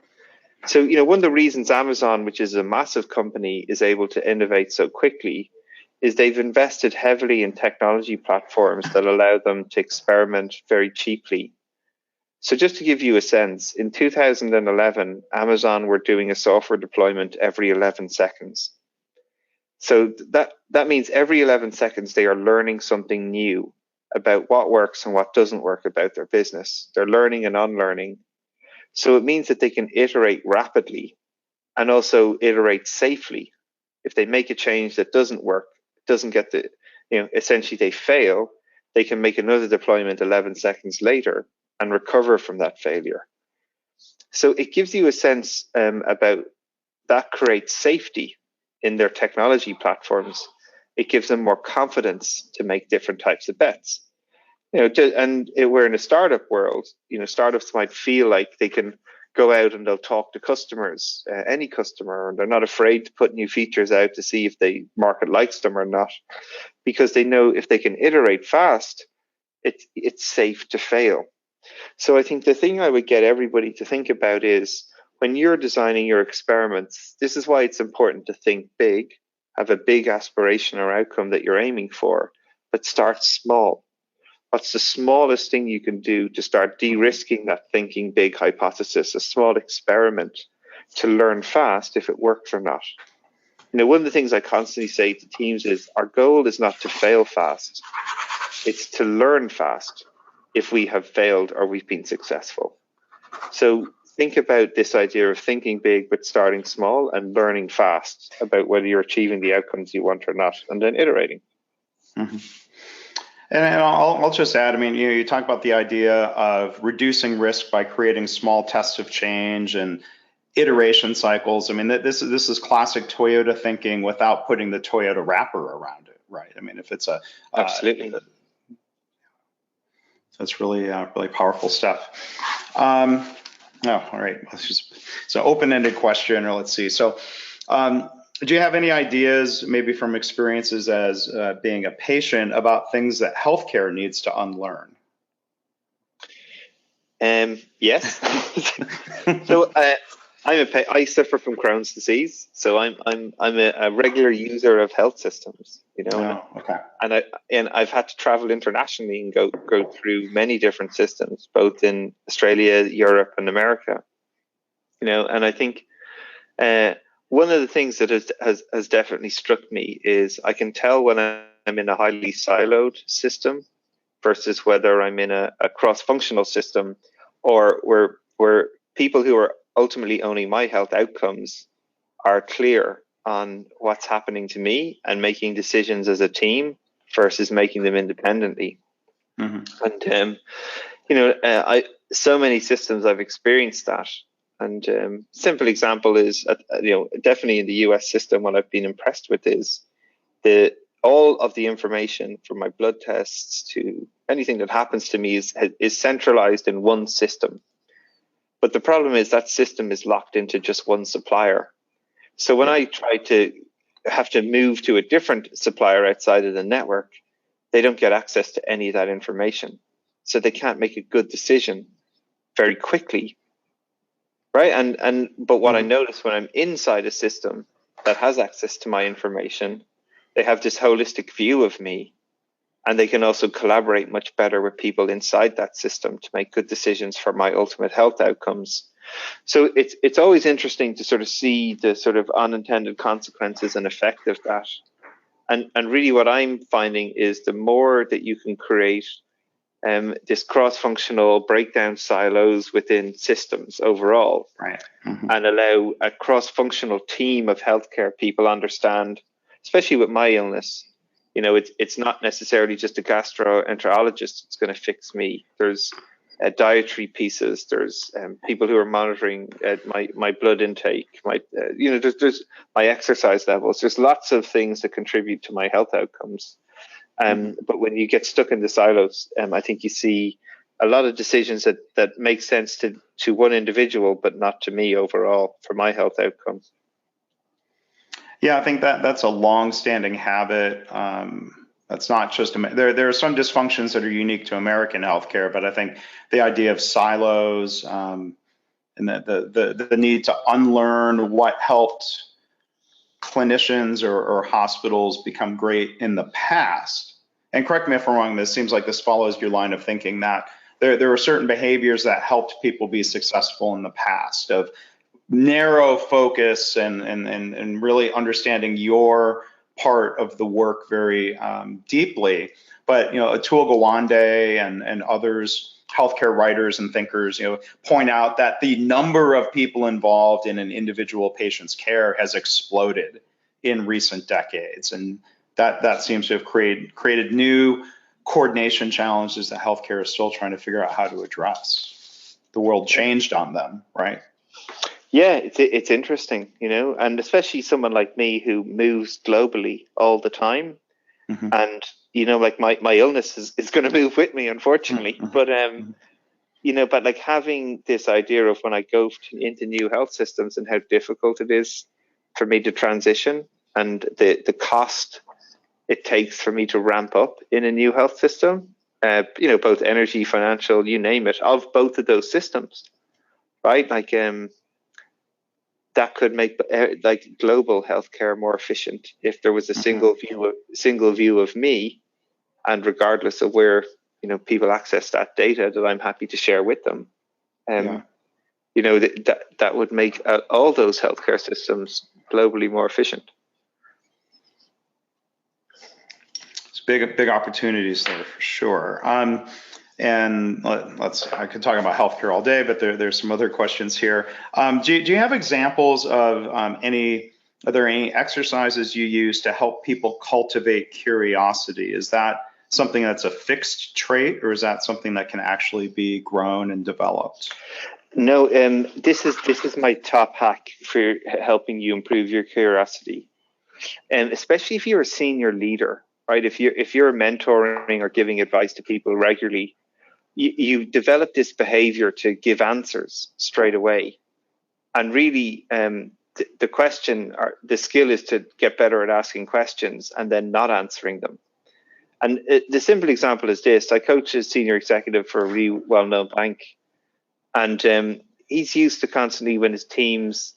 So, one of the reasons Amazon, which is a massive company, is able to innovate so quickly is they've invested heavily in technology platforms that allow them to experiment very cheaply. So just to give you a sense, in 2011, Amazon were doing a software deployment every 11 seconds. So that means every 11 seconds, they are learning something new about what works and what doesn't work about their business. They're learning and unlearning. So it means that they can iterate rapidly and also iterate safely. If they make a change that doesn't work, doesn't get essentially they fail, they can make another deployment 11 seconds later and recover from that failure. So it gives you a sense about that creates safety in their technology platforms. It gives them more confidence to make different types of bets. We're in a startup world. Startups might feel like they can go out and they'll talk to customers, any customer, and they're not afraid to put new features out to see if the market likes them or not, because they know if they can iterate fast, it's safe to fail. So I think the thing I would get everybody to think about is when you're designing your experiments, this is why it's important to think big, have a big aspiration or outcome that you're aiming for, but start small. What's the smallest thing you can do to start de-risking that thinking big hypothesis, a small experiment to learn fast if it works or not? One of the things I constantly say to teams is our goal is not to fail fast. It's to learn fast if we have failed or we've been successful. So think about this idea of thinking big but starting small and learning fast about whether you're achieving the outcomes you want or not, and then iterating. Mm-hmm. And I'll just add, you talk about the idea of reducing risk by creating small tests of change and iteration cycles. This is classic Toyota thinking without putting the Toyota wrapper around it, right? If it's absolutely, that's really really powerful stuff. All right. So open-ended question, or let's see. So. Do you have any ideas, maybe from experiences as being a patient, about things that healthcare needs to unlearn? Yes. So I suffer from Crohn's disease, so I'm a regular user of health systems. Okay. And I've had to travel internationally and go through many different systems, both in Australia, Europe, and America. And I think. One of the things that has definitely struck me is I can tell when I'm in a highly siloed system versus whether I'm in a cross-functional system, or where people who are ultimately owning my health outcomes are clear on what's happening to me and making decisions as a team versus making them independently. Mm-hmm. And so many systems I've experienced that. And simple example is, definitely in the US system, what I've been impressed with is all of the information from my blood tests to anything that happens to me is centralized in one system. But the problem is that system is locked into just one supplier. So when I try to have to move to a different supplier outside of the network, they don't get access to any of that information. So they can't make a good decision very quickly. Right. But what I notice when I'm inside a system that has access to my information, they have this holistic view of me, and they can also collaborate much better with people inside that system to make good decisions for my ultimate health outcomes. So it's always interesting to sort of see the sort of unintended consequences and effect of that. And really what I'm finding is the more that you can create this cross-functional breakdown silos within systems overall, right. and allow a cross-functional team of healthcare people understand, especially with my illness, it's not necessarily just a gastroenterologist that's going to fix me. There's dietary pieces. There's people who are monitoring my blood intake. There's my exercise levels. There's lots of things that contribute to my health outcomes. But when you get stuck in the silos, I think you see a lot of decisions that make sense to one individual, but not to me overall for my health outcomes. Yeah, I think that's a long-standing habit. That's not just there are some dysfunctions that are unique to American healthcare, but I think the idea of silos and the need to unlearn what helped clinicians or hospitals become great in the past. And correct me if I'm wrong, this seems like this follows your line of thinking that there are certain behaviors that helped people be successful in the past, of narrow focus and really understanding your part of the work very deeply. But Atul Gawande and others, healthcare writers and thinkers, point out that the number of people involved in an individual patient's care has exploded in recent decades, and that seems to have created new coordination challenges that healthcare is still trying to figure out how to address. The world changed on them, right? Yeah, it's interesting, and especially someone like me who moves globally all the time, and like my illness is going to move with me, unfortunately. But but like having this idea of when I go into new health systems and how difficult it is for me to transition, and the cost it takes for me to ramp up in a new health system, both energy, financial, you name it, of both of those systems, right? Like that could make like global healthcare more efficient if there was a single view of me, and regardless of where people access that data, that I'm happy to share with them. That would make all those healthcare systems globally more efficient. It's big opportunities there for sure. And I could talk about healthcare all day, but there's some other questions here. Do you have examples of are there any exercises you use to help people cultivate curiosity? Is that something that's a fixed trait, or is that something that can actually be grown and developed? No, this is my top hack for helping you improve your curiosity, and especially if you're a senior leader, right? If you're mentoring or giving advice to people regularly, you develop this behavior to give answers straight away. And really, the question or the skill is to get better at asking questions and then not answering them. And the simple example is this. I coach a senior executive for a really well-known bank, and he's used to constantly, when his teams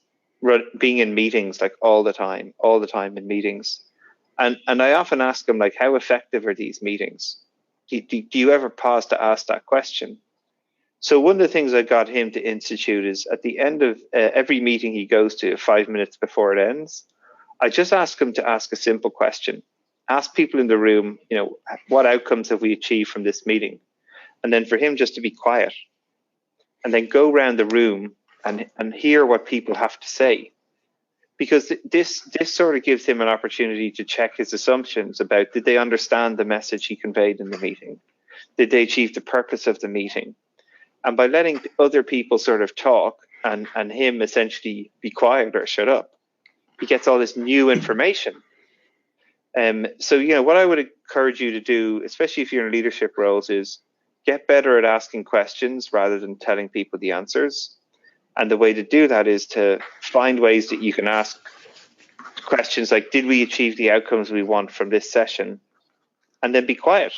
being in meetings, like all the time in meetings. And I often ask him, like, how effective are these meetings? Do you ever pause to ask that question? So one of the things I got him to institute is at the end of every meeting he goes to, 5 minutes before it ends, I just ask him to ask a simple question. Ask people in the room, what outcomes have we achieved from this meeting? And then for him just to be quiet and then go around the room and hear what people have to say. Because this sort of gives him an opportunity to check his assumptions about, did they understand the message he conveyed in the meeting? Did they achieve the purpose of the meeting? And by letting other people sort of talk and him essentially be quiet or shut up, he gets all this new information. So, what I would encourage you to do, especially if you're in leadership roles, is get better at asking questions rather than telling people the answers. And the way to do that is to find ways that you can ask questions like, did we achieve the outcomes we want from this session? And then be quiet,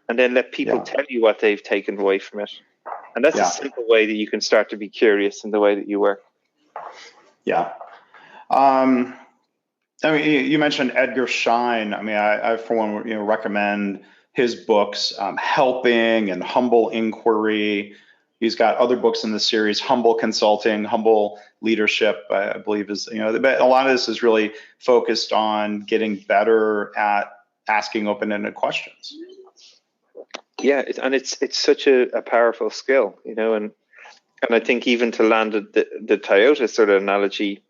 and then let people tell you what they've taken away from it. And that's a simple way that you can start to be curious in the way that you work. Yeah. I mean, you mentioned Edgar Schein. I mean, I for one, recommend his books, Helping and Humble Inquiry. He's got other books in the series, Humble Consulting, Humble Leadership, I believe is, but a lot of this is really focused on getting better at asking open-ended questions. Yeah, and it's such a powerful skill, and I think even to land the Toyota sort of analogy,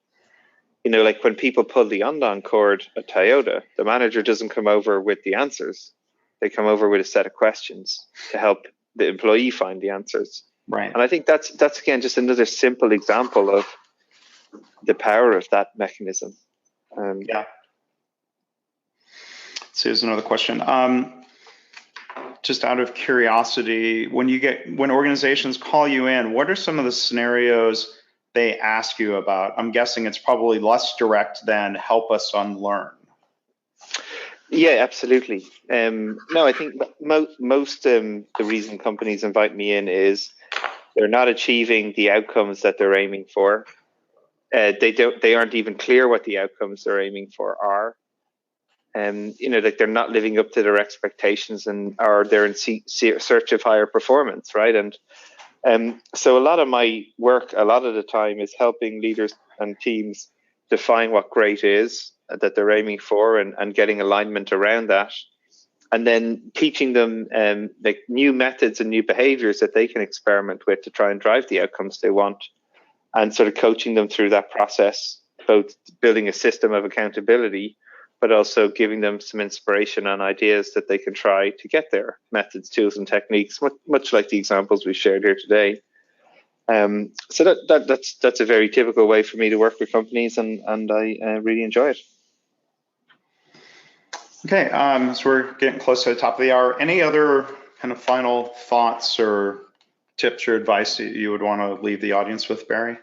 like when people pull the Unlearn cord at Toyota, the manager doesn't come over with the answers. They come over with a set of questions to help the employee find the answers. Right. And I think that's again just another simple example of the power of that mechanism. Yeah. So here's another question. Just out of curiosity, when organizations call you in, what are some of the scenarios they ask you about? I'm guessing it's probably less direct than help us unlearn. Yeah, absolutely. No, I think most the reason companies invite me in is they're not achieving the outcomes that they're aiming for. They aren't even clear what the outcomes they're aiming for are. Like they're not living up to their expectations, or they're in search of higher performance, right? And so a lot of my work, a lot of the time, is helping leaders and teams define what great is that they're aiming for, and getting alignment around that, and then teaching them like new methods and new behaviors that they can experiment with to try and drive the outcomes they want, and sort of coaching them through that process, both building a system of accountability, but also giving them some inspiration and ideas that they can try to get their methods, tools, and techniques, much like the examples we shared here today. So that's a very typical way for me to work with companies, and I really enjoy it. Okay, so we're getting close to the top of the hour. Any other kind of final thoughts or tips or advice that you would want to leave the audience with, Barry?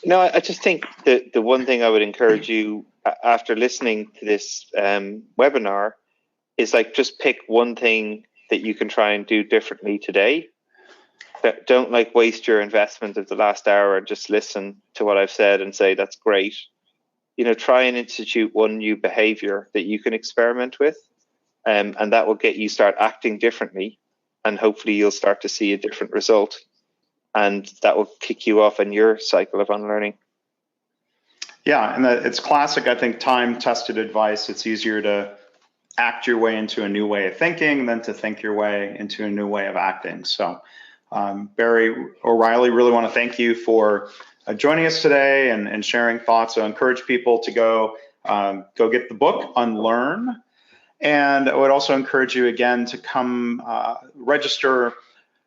No, I just think the one thing I would encourage you after listening to this webinar is like, just pick one thing that you can try and do differently today. Don't like waste your investment of the last hour and just listen to what I've said and say that's great. Try and institute one new behavior that you can experiment with, and that will get you start acting differently, and hopefully you'll start to see a different result, and that will kick you off in your cycle of unlearning. Yeah, and it's classic, I think, time-tested advice. It's easier to act your way into a new way of thinking than to think your way into a new way of acting. So, Barry O'Reilly, really want to thank you for joining us today and sharing thoughts. I encourage people to go get the book, Unlearn. And I would also encourage you again to come register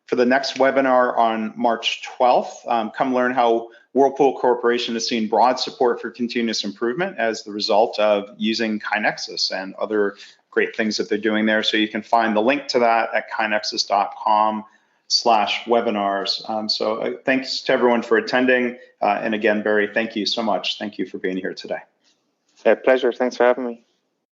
for the next webinar on March 12th. Come learn how Whirlpool Corporation has seen broad support for continuous improvement as the result of using KaiNexus and other great things that they're doing there. So you can find the link to that at kainexus.com/webinars. So thanks to everyone for attending. And again, Barry, thank you so much. Thank you for being here today. Pleasure. Thanks for having me.